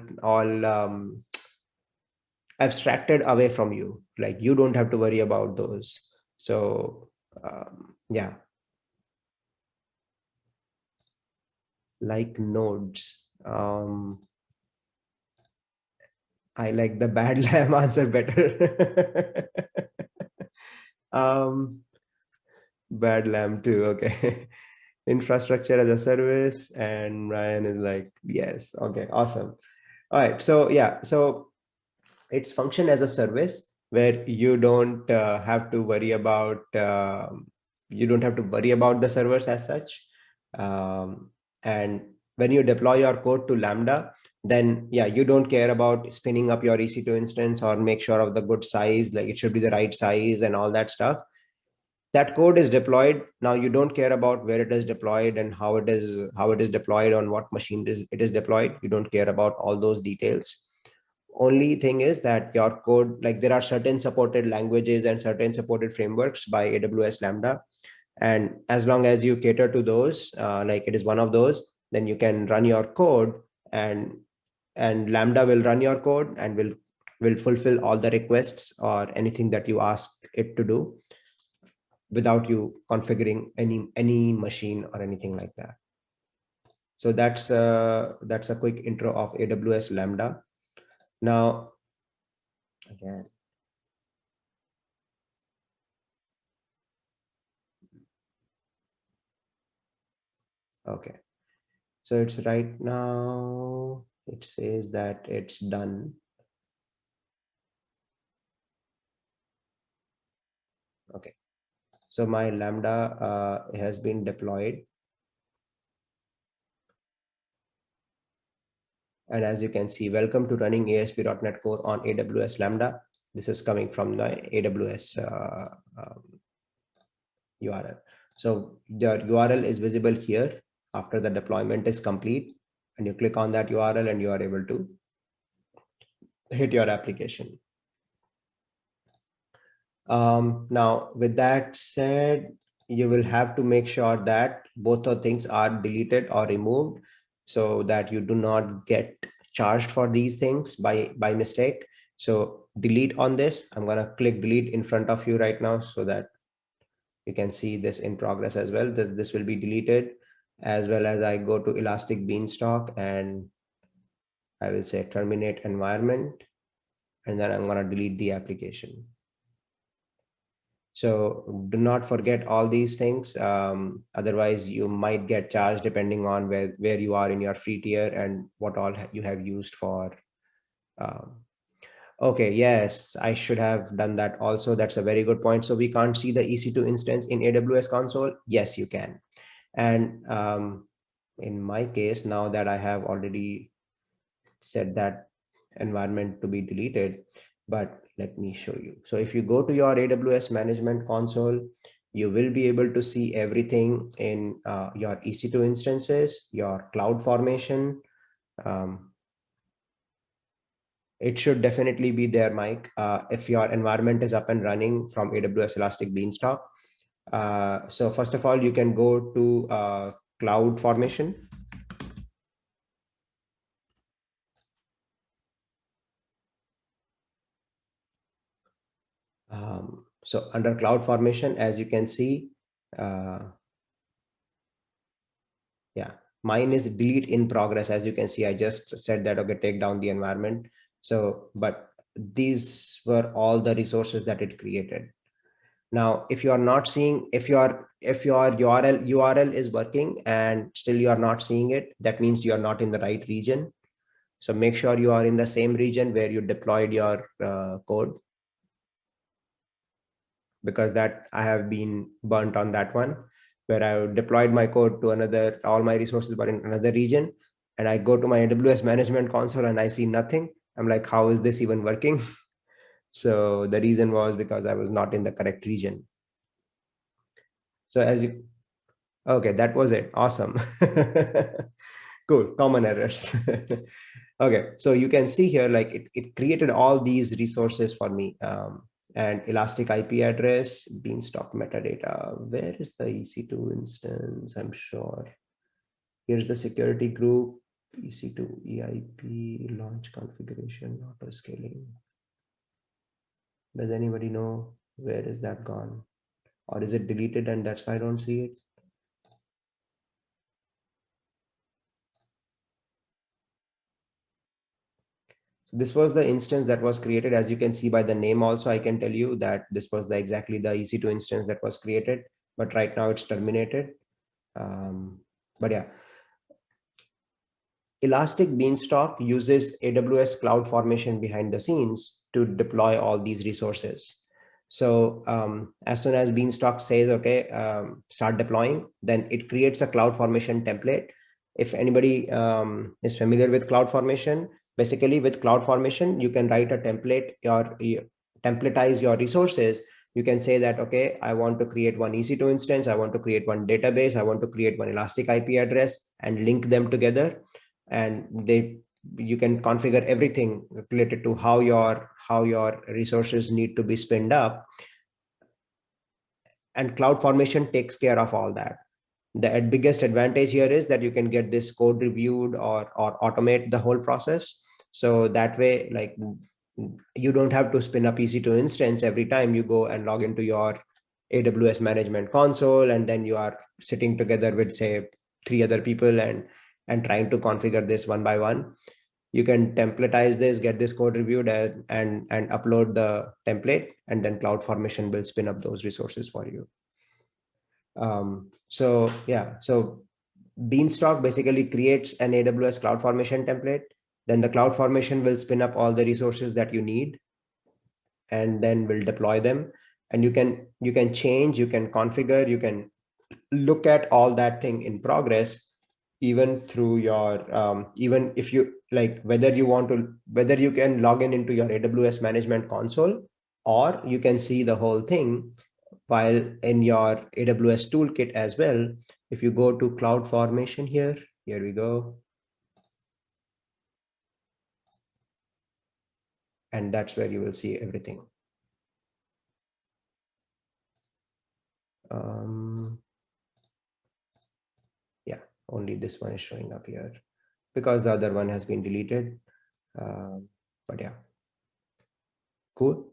abstracted away from you. Like you don't have to worry about those. So yeah, like nodes. I like the bad lamb answer better. um, Bad lamb too. Okay. Infrastructure as a service. And Ryan is like, yes. Okay. Awesome. All right. So yeah. So it's function as a service where you don't have to worry about the servers as such. And when you deploy your code to Lambda, then yeah, you don't care about spinning up your EC2 instance or make sure of the good size, like it should be the right size and all that stuff. That code is deployed. Now you don't care about where it is deployed and how it is deployed, on what machine it is deployed. You don't care about all those details. Only thing is that your code, like there are certain supported languages and certain supported frameworks by AWS Lambda, and as long as you cater to those, like it is one of those, then you can run your code, and Lambda will run your code and will fulfill all the requests or anything that you ask it to do without you configuring any machine or anything like that. So that's a quick intro of AWS Lambda. Now again, okay, so it's right now, it says that it's done. Okay, so my Lambda has been deployed, and as you can see, welcome to running ASP.NET Core on AWS Lambda. This is coming from the AWS URL. So the URL is visible here after the deployment is complete, and you click on that URL and you are able to hit your application. Now, with that said, you will have to make sure that both of things are deleted or removed so that you do not get charged for these things by mistake. So delete on this. I'm going to click delete in front of you right now so that you can see this in progress as well. This will be deleted, as well as I go to Elastic Beanstalk and I will say terminate environment, and then I'm going to delete the application. So do not forget all these things. Otherwise, you might get charged depending on where you are in your free tier and what all you have used for. Um, okay, yes, I should have done that also. That's a very good point. So we can't see the EC2 instance in AWS console. Yes, you can. And in my case, now that I have already set that environment to be deleted, but let me show you. So if you go to your AWS management console, you will be able to see everything in your EC2 instances, your cloud formation. It should definitely be there, Mike, if your environment is up and running from AWS Elastic Beanstalk. So first of all, you can go to cloud formation. So under cloud formation, as you can see, yeah, mine is delete in progress. As you can see, I just said that, okay, take down the environment. So, but these were all the resources that it created. Now, if you are not seeing, if your URL is working and still you are not seeing it, that means you are not in the right region. So make sure you are in the same region where you deployed your code, because that I have been burnt on that one, where I deployed my code to another, all my resources were in another region, and I go to my AWS management console and I see nothing. I'm like, how is this even working? So the reason was because I was not in the correct region. So as you, okay, that was it. Awesome. Cool. Common errors. Okay, so you can see here, like it created all these resources for me. And Elastic IP address, Beanstalk metadata. Where is the EC2 instance? I'm sure. Here's the security group, EC2, EIP, launch configuration, auto scaling. Does anybody know where is that gone? Or is it deleted and that's why I don't see it? This was the instance that was created. As you can see by the name also, I can tell you that this was exactly the EC2 instance that was created, but right now it's terminated. But yeah, Elastic Beanstalk uses AWS CloudFormation behind the scenes to deploy all these resources. So as soon as Beanstalk says, okay, start deploying, then it creates a CloudFormation template. If anybody is familiar with CloudFormation, basically with CloudFormation, you can write a template or templatize your resources. You can say that, okay, I want to create one EC2 instance, I want to create one database, I want to create one Elastic IP address and link them together. And you can configure everything related to how your resources need to be spinned up, and CloudFormation takes care of all that. The biggest advantage here is that you can get this code reviewed or automate the whole process. So that way, like, you don't have to spin up EC2 instance every time you go and log into your AWS management console, and then you are sitting together with, say, 3 other people and trying to configure this one by one. You can templatize this, get this code reviewed, and upload the template, and then CloudFormation will spin up those resources for you. So yeah, so Beanstalk basically creates an AWS CloudFormation template. Then the CloudFormation will spin up all the resources that you need, and then we'll deploy them. And you can change, you can configure, you can look at all that thing in progress, even through your even if you like, whether you can log in into your AWS management console, or you can see the whole thing while in your AWS toolkit as well. If you go to CloudFormation here we go, and that's where you will see everything. Yeah, only this one is showing up here because the other one has been deleted. But yeah, cool.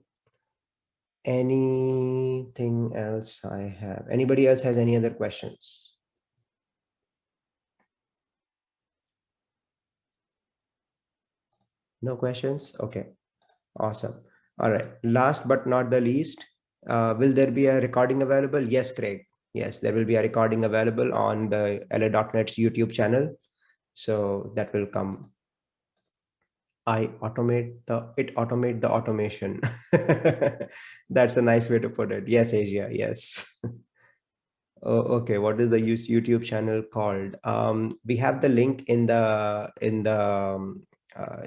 Anything else I have? Anybody else has any other questions? No questions? Okay, awesome. All right, last but not the least, will there be a recording available? Yes, Craig. Yes, there will be a recording available on the LA.NET's YouTube channel. So that will come. Automate the automation. That's a nice way to put it. Yes, Asia. Yes. Oh, okay. What is the YouTube channel called? We have the link in the uh,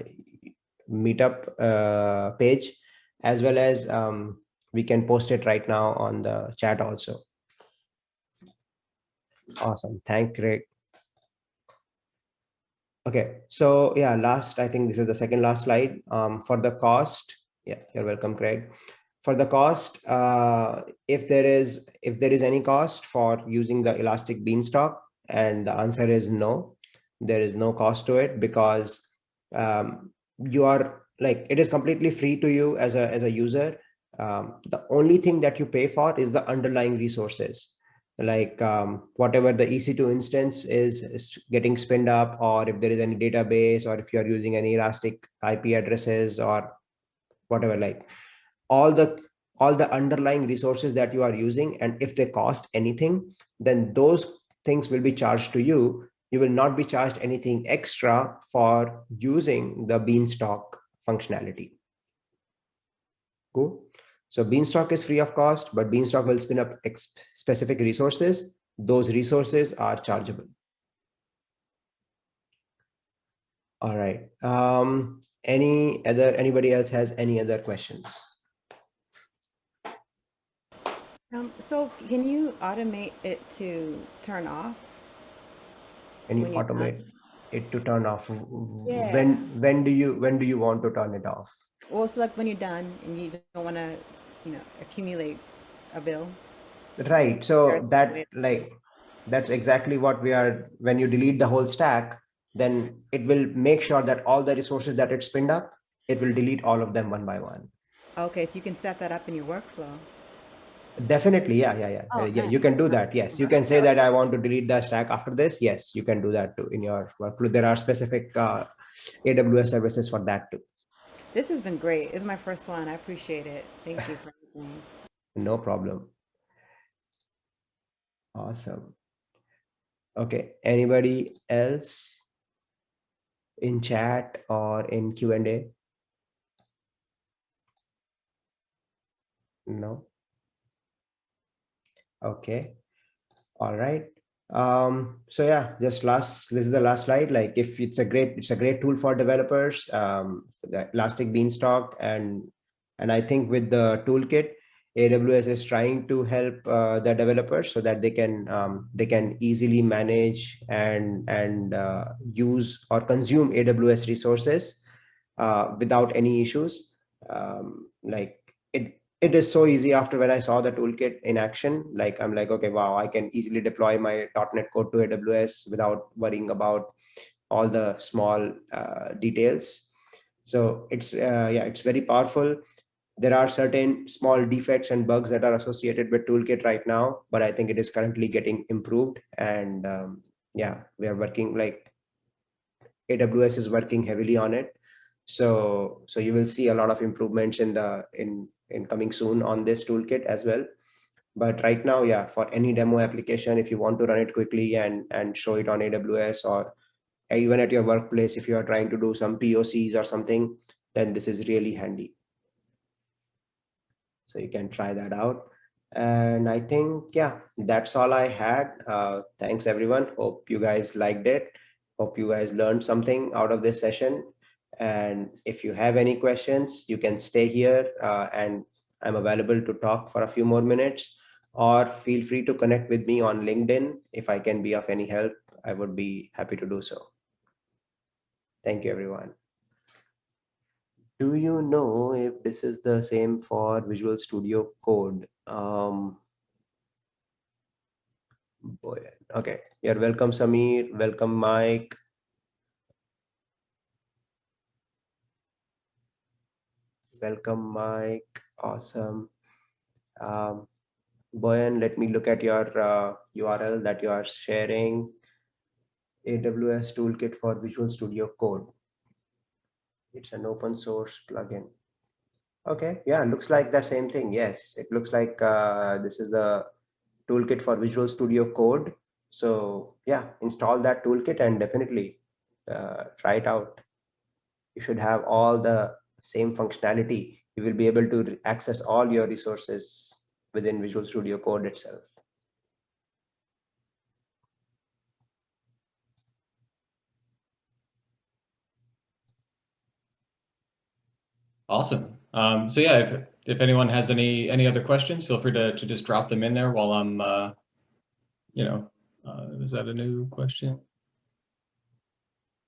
meetup page, as well as we can post it right now on the chat also. Awesome. Thank Greg. Okay, so yeah, I think this is the second last slide. For the cost, yeah, you're welcome, Craig. For the cost, if there is any cost for using the Elastic Beanstalk, and the answer is no, there is no cost to it, because you are like, it is completely free to you as a user. The only thing that you pay for is the underlying resources, like whatever the EC2 instance is getting spinned up, or if there is any database, or if you are using any Elastic IP addresses or whatever, like all the underlying resources that you are using. And if they cost anything, then those things will be charged to you. You will not be charged anything extra for using the Beanstalk functionality. Cool. So Beanstalk is free of cost, but Beanstalk will spin up specific resources. Those resources are chargeable. All right. Anybody else has any other questions? So can you automate it to turn off? Can you when you're automate? it to turn off. Yeah. When do you want to turn it off? Well, so like when you're done and you don't want to, accumulate a bill. Right. There are So certain that ways. like that's exactly what we are. When you delete the whole stack, then it will make sure that all the resources that it spinned up, it will delete all of them one by one. Okay, so you can set that up in your workflow. Definitely. Yeah. Oh, Yeah. nice. You can do that. Yes. You can say that I want to delete the stack after this. Yes, you can do that too in your workflow. There are specific AWS services for that too. This has been great. This is my first one. I appreciate it. Thank you for everything. No problem. Awesome. Okay. Anybody else in chat or in Q&A? No. Okay. All right. So yeah, this is the last slide. Like if it's a great tool for developers, the Elastic Beanstalk, and I think with the toolkit, AWS is trying to help the developers so that they can easily manage and use or consume AWS resources without any issues. Like it is so easy after when I saw the toolkit in action. Like I'm like, okay, wow, I can easily deploy my .NET code to AWS without worrying about all the small details. So it's very powerful. There are certain small defects and bugs that are associated with toolkit right now, but I think it is currently getting improved. And yeah, we are working like AWS is working heavily on it. So you will see a lot of improvements in coming soon on this toolkit as well. But right now, yeah, for any demo application, if you want to run it quickly and show it on AWS, or even at your workplace, if you are trying to do some POCs or something, then this is really handy. So you can try that out. And I think, yeah, that's all I had. Thanks everyone. Hope you guys liked it. Hope you guys learned something out of this session. And if you have any questions, you can stay here and I'm available to talk for a few more minutes, or feel free to connect with me on LinkedIn. If I can be of any help, I would be happy to do so. Thank you, everyone. Do you know if this is the same for Visual Studio Code? Boy, okay. You're welcome, Samir. Welcome, Mike. Welcome, Mike. Awesome. Boyan, let me look at your URL that you are sharing. AWS Toolkit for Visual Studio Code. It's an open source plugin. Okay, yeah, looks like that same thing. Yes, it looks like this is the toolkit for Visual Studio Code. So yeah, install that toolkit and definitely try it out. You should have all the same functionality. You will be able to access all your resources within Visual Studio Code itself. Awesome. So yeah, if anyone has any other questions, feel free to just drop them in there while I'm, is that a new question?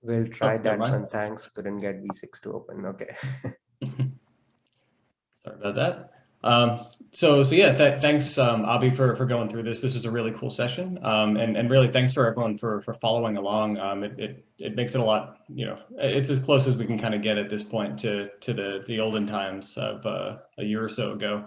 We'll try that one. Thanks. Couldn't get V6 to open. Okay. Sorry about that. So yeah, thanks, Abhi, for going through this. This was a really cool session, and really thanks for everyone for following along. It makes it a lot, it's as close as we can kind of get at this point to the olden times of a year or so ago.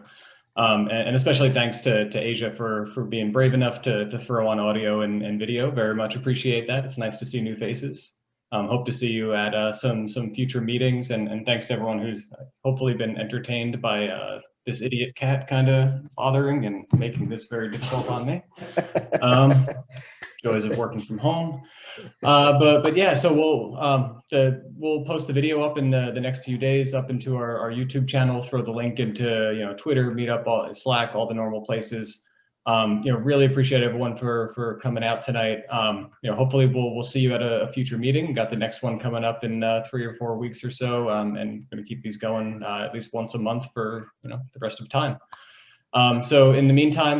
And especially thanks to Asia for being brave enough to throw on audio and video. Very much appreciate that. It's nice to see new faces. Hope to see you at some future meetings, and thanks to everyone who's hopefully been entertained by this idiot cat kind of bothering and making this very difficult on me. Joys of working from home. But yeah, so we'll post the video up in the next few days up into our YouTube channel. Throw the link into Twitter, Meetup, Slack, all the normal places. Really appreciate everyone for coming out tonight. Hopefully we'll see you at a future meeting. Got the next one coming up in 3 or 4 weeks or so, and going to keep these going at least once a month for the rest of time. So in the meantime,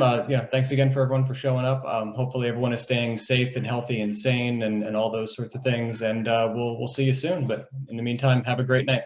thanks again for everyone for showing up. Hopefully everyone is staying safe and healthy and sane and all those sorts of things. And we'll see you soon. But in the meantime, have a great night.